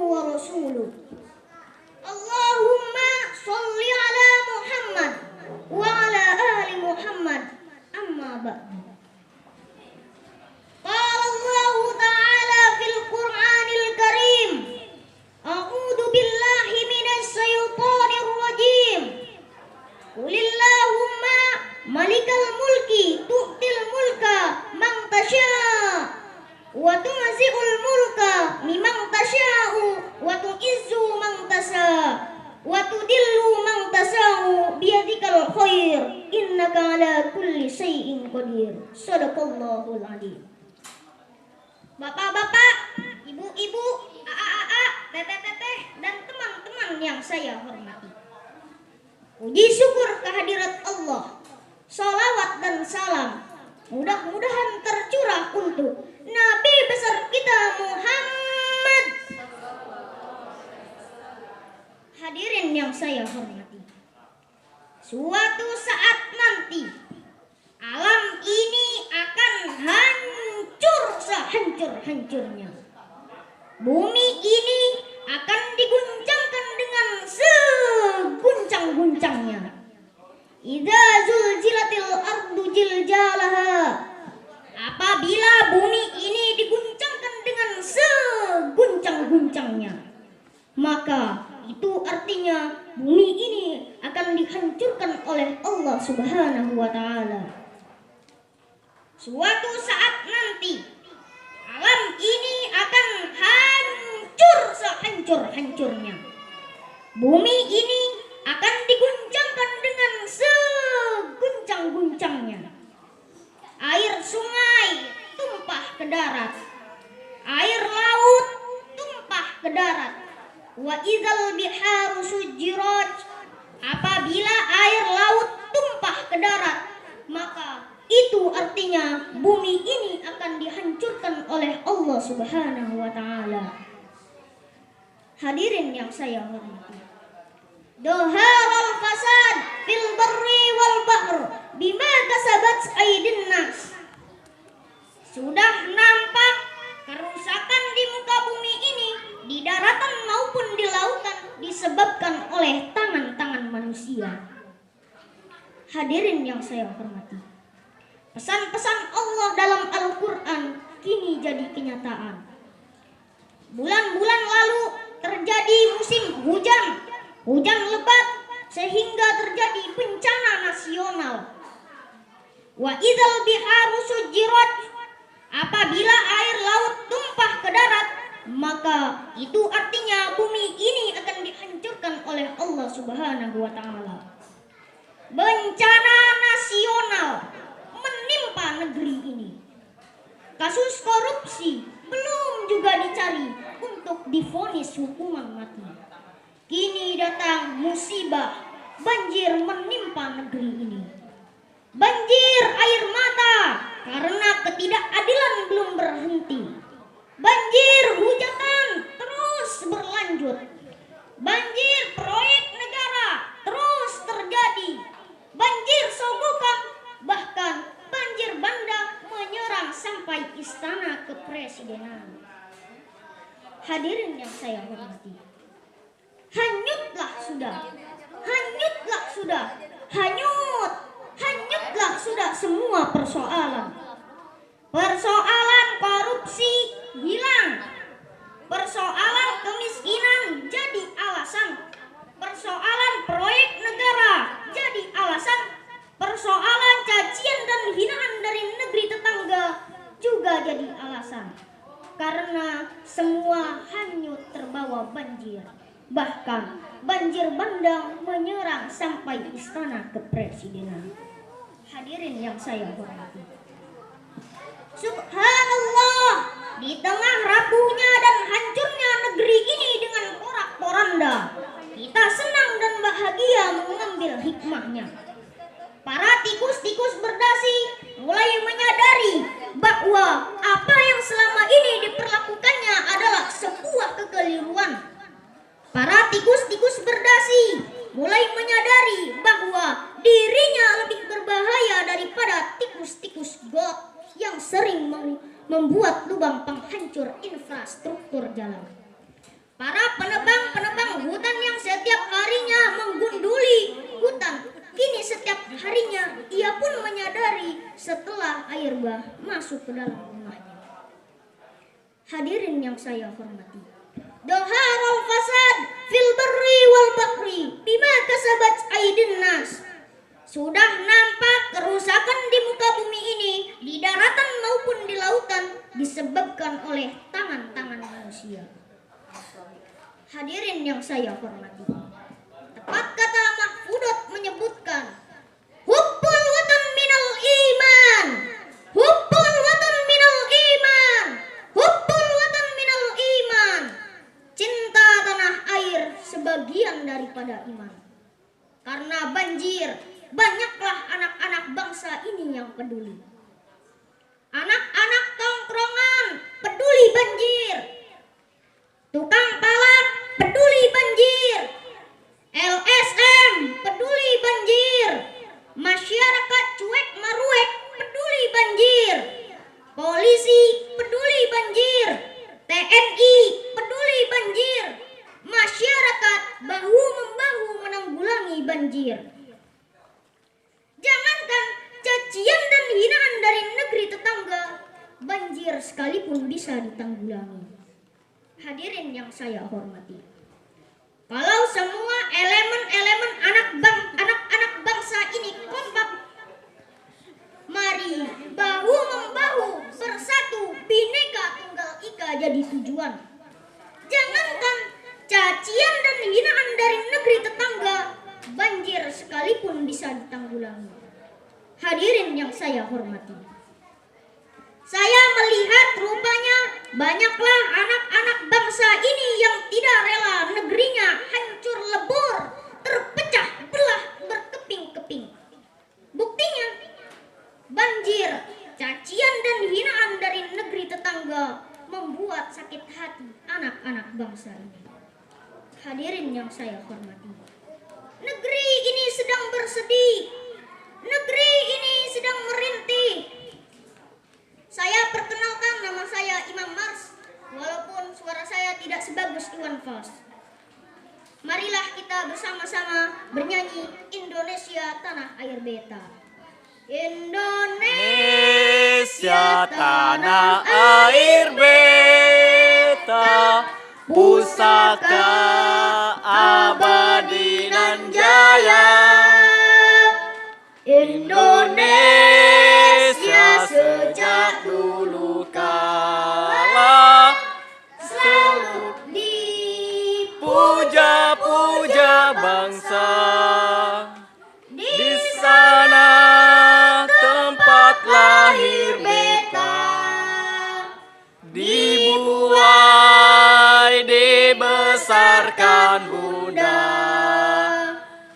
wa rasuluh. Allahumma sholli ala Muhammad wa ala ali Muhammad. Amma ba'du. Qala Allah ta'ala fil Qur'anil Karim. A'udzu billahi minasy syaithanir rajim. Qulillahumma malikal mulki tu'til mulka man tasya' wa tunzi'ul mulka mimman tasya'u wa tu'izzu man tasya' wa tudillu man tasya'u biyadikal khair innaka ala kulli syai'in qadir. Shadaqallahul adzim. Bapak-bapak, ibu-ibu, aa-aa, teteh-teteh, dan teman-teman yang saya hormati. Puji syukur kehadirat Allah. Salawat dan salam mudah-mudahan tercurah untuk Nabi besar kita Muhammad. Hadirin yang saya hormati, suatu saat nanti alam ini akan hancur sehancur-hancurnya. Bumi ini akan diguncangkan dengan seguncang-guncangnya. Idza zulzilatil ardu zilzalaha. Apabila bumi ini diguncangkan dengan seguncang-guncangnya, maka itu artinya bumi ini akan dihancurkan oleh Allah Subhanahu wa taala. Suatu saat nanti alam ini akan hancur sehancur-hancurnya. Bumi ini akan diguncangkan dengan seguncang-guncangnya. Air sungai tumpah ke darat, air laut tumpah ke darat. Wa idzal biharu sujjirat. Apabila air laut tumpah ke darat, maka itu artinya bumi ini akan dihancurkan oleh Allah Subhanahu wa taala. Hadirin yang saya hormati, Dhaharal fasad fil barri wal bahr bima kasabat aydin nas. Sudah nampak kerusakan di muka bumi ini, di daratan maupun di lautan, disebabkan oleh tangan-tangan manusia. Hadirin yang saya hormati, pesan-pesan Allah dalam Al-Quran kini jadi kenyataan. Bulan-bulan lalu terjadi musim hujan lebat sehingga terjadi bencana nasional. Wa idzal biharu sujjirat. Apabila air laut tumpah ke darat, maka itu artinya bumi ini akan dihancurkan oleh Allah Subhanahu wa taala. Bencana nasional menimpa negeri ini. Kasus korupsi belum juga dicari untuk divonis hukuman mati. Kini datang musibah, banjir menimpa negeri ini. Banjir air mata karena ketidakadilan belum berhenti. Banjir hujatan terus berlanjut. Banjir proyek negara terus terjadi. Banjir sogokan, bahkan banjir bandang menyerang sampai istana kepresidenan. Hadirin yang saya hormati, hanyutlah sudah semua persoalan. Persoalan korupsi hilang, persoalan kemiskinan jadi alasan, persoalan proyek negara jadi alasan, persoalan cacian dan hinaan dari negeri tetangga juga jadi alasan. Karena semua hanyut terbawa banjir. Bahkan banjir bandang menyerang sampai istana kepresidenan. Hadirin yang saya hormati, subhanallah, di tengah rapuhnya dan hancurnya negeri ini dengan porak-poranda, kita senang dan bahagia mengambil hikmahnya. Para tikus-tikus berdasi mulai menyadari bahwa apa yang selama ini diperlakukannya adalah sebuah kekeliruan. Para tikus-tikus berdasi mulai menyadari bahwa dirinya lebih berbahaya daripada tikus-tikus got yang sering membuat lubang penghancur infrastruktur jalan. Para penebang-penebang hutan yang setiap harinya menggunduli hutan, kini setiap harinya ia pun menyadari setelah air bah masuk ke dalam rumahnya. Hadirin yang saya hormati, Dhaharul fasad fil barri wal bahri bima kasabat aydin nas. Sudah nampak kerusakan di muka bumi ini, di daratan maupun di lautan, disebabkan oleh tangan-tangan manusia. Hadirin yang saya hormati, tepat kata Mahfudot menyebutkan, hubbul watan minal iman, hubbul watan minal iman, hubbul watan minal iman. Cinta tanah air sebagian daripada iman. Karena banjir, banyaklah anak-anak bangsa ini yang peduli. Anak-anak tongkrongan peduli banjir. Tukang palak peduli banjir. LSM peduli banjir. Masyarakat cuek maruek peduli banjir. Polisi peduli banjir. TNI peduli banjir. Masyarakat bahu-membahu menanggulangi banjir. Jangankan cacian dan hinaan dari negeri tetangga, banjir sekalipun bisa ditanggulangi. Hadirin yang saya hormati, kalau semua elemen-elemen anak-anak bangsa ini kompak, mari bahu-membahu bersatu, Bhinneka Tunggal Ika jadi tujuan. Jangankan cacian dan hinaan dari negeri tetangga, banjir sekalipun bisa ditanggulangi. Hadirin yang saya hormati, saya melihat rupanya banyaklah anak-anak bangsa ini yang tidak rela negerinya hancur lebur, terpecah belah berkeping-keping. Buktinya, banjir, cacian dan hinaan dari negeri tetangga membuat sakit hati anak-anak bangsa ini. Hadirin yang saya hormati, negeri ini sedang bersedih, negeri ini sedang merintih. Saya perkenalkan, nama saya Imam Mars, walaupun suara saya tidak sebagus Iwan Fals. Marilah kita bersama-sama bernyanyi Indonesia Tanah Air Beta. Indonesia Tanah Air Beta, pusaka abadi nan jaya. Indonesia sejak dulu kala selalu dipuja-puja bangsa. Di sana tempat lahir beta, dibuai dibesarkan bunda,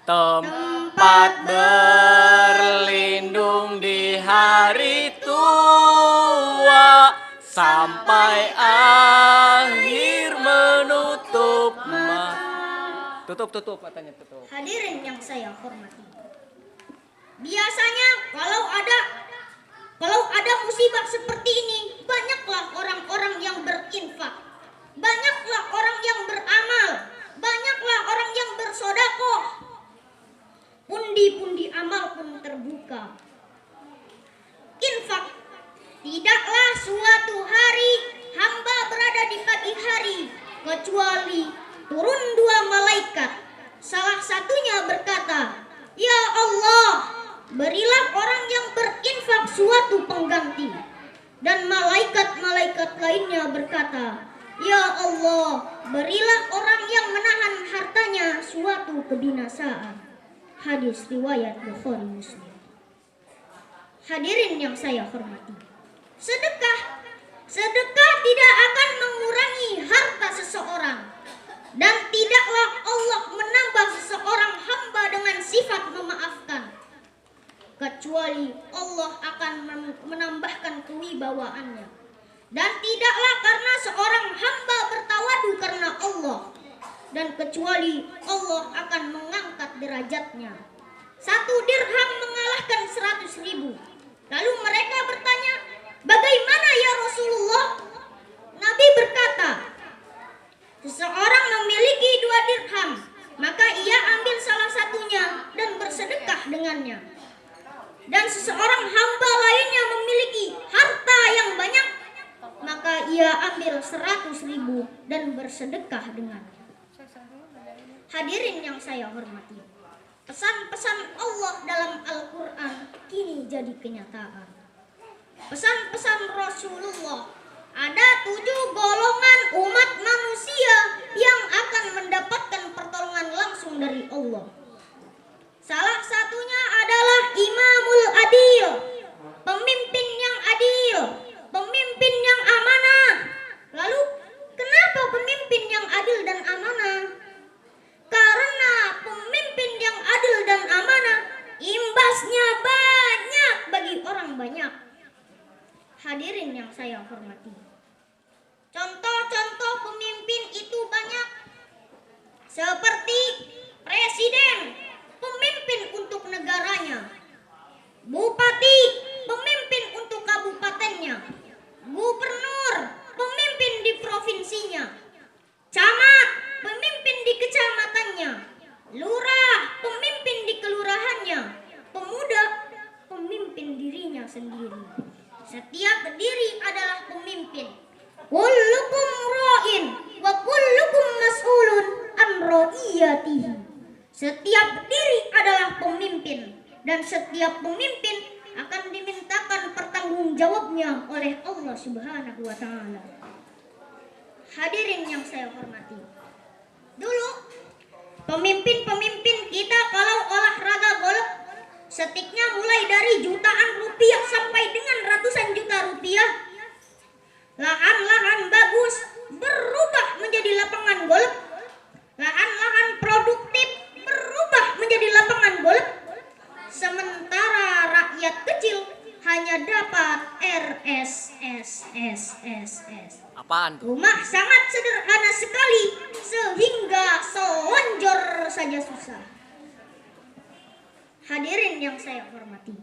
tempat berlindung di hari tua, sampai akhir menutup mata. Tutup katanya, tutup. Hadirin yang saya hormati, biasanya kalau ada musibah seperti ini, banyaklah orang-orang yang berinfak, banyaklah orang yang beramal, banyaklah orang yang bersedekah. Pundi-pundi amal pun terbuka. Infak, tidaklah suatu hari hamba berada di pagi hari kecuali turun dua malaikat. Salah satunya berkata, "Ya Allah, berilah orang yang berinfak suatu pengganti." Dan malaikat-malaikat lainnya berkata, "Ya Allah, berilah orang yang menahan hartanya suatu kebinasaan." Hadis riwayat Bukhari Muslim. Hadirin yang saya hormati, sedekah tidak akan mengurangi harta seseorang, dan tidaklah Allah menambah seseorang hamba dengan sifat memaafkan, kecuali Allah akan menambahkan kewibawaannya. Dan tidaklah karena seorang hamba bertawadu karena Allah, dan kecuali Allah akan mengangkat derajatnya. 1 dirham mengalahkan 100.000. Lalu mereka bertanya, "Bagaimana ya Rasulullah?" Nabi berkata, "Seseorang dengannya. Dan seseorang hamba lainnya memiliki harta yang banyak, maka ia ambil 100.000 dan bersedekah dengannya. Hadirin yang saya hormati, pesan-pesan Allah dalam Al-Quran kini jadi kenyataan. Pesan-pesan Rasulullah, ada 7 golongan umat manusia yang akan mendapatkan pertolongan langsung dari Allah. Salah satunya adalah Imamul Adil, pemimpin yang adil, pemimpin yang amanah. Lalu kenapa pemimpin yang adil dan amanah? Karena pemimpin yang adil dan amanah imbasnya banyak bagi orang banyak. Hadirin yang saya hormati, contoh-contoh pemimpin itu banyak, seperti presiden, pemimpin untuk negaranya; bupati, pemimpin untuk kabupatennya; gubernur, pemimpin di provinsinya; camat, pemimpin di kecamatannya; lurah, pemimpin di kelurahannya; pemuda, pemimpin dirinya sendiri. Setiap diri adalah pemimpin. Kullukum ra'in wa kullukum mas'ulun an ra'iyatihi. Setiap diri adalah pemimpin, dan setiap pemimpin akan dimintakan pertanggungjawabnya oleh Allah Subhanahu wa Ta'ala. Hadirin yang saya hormati, dulu pemimpin-pemimpin kita kalau olahraga golf, setiknya mulai dari jutaan rupiah sampai dengan ratusan juta rupiah. Lahan-lahan bagus berubah menjadi lapangan golf, lahan-lahan produktif berubah menjadi lapangan golf, sementara rakyat kecil hanya dapat RSSSSS. Apaan tuh? Rumah sangat sederhana sekali sehingga selonjor saja susah. Hadirin yang saya hormati,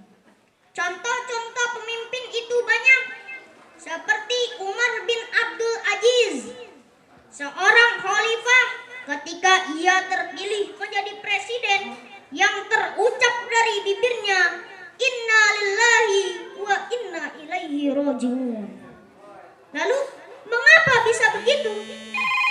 contoh-contoh pemimpin itu banyak, seperti Umar bin Abdul Aziz, seorang khalifah. Ketika ia terpilih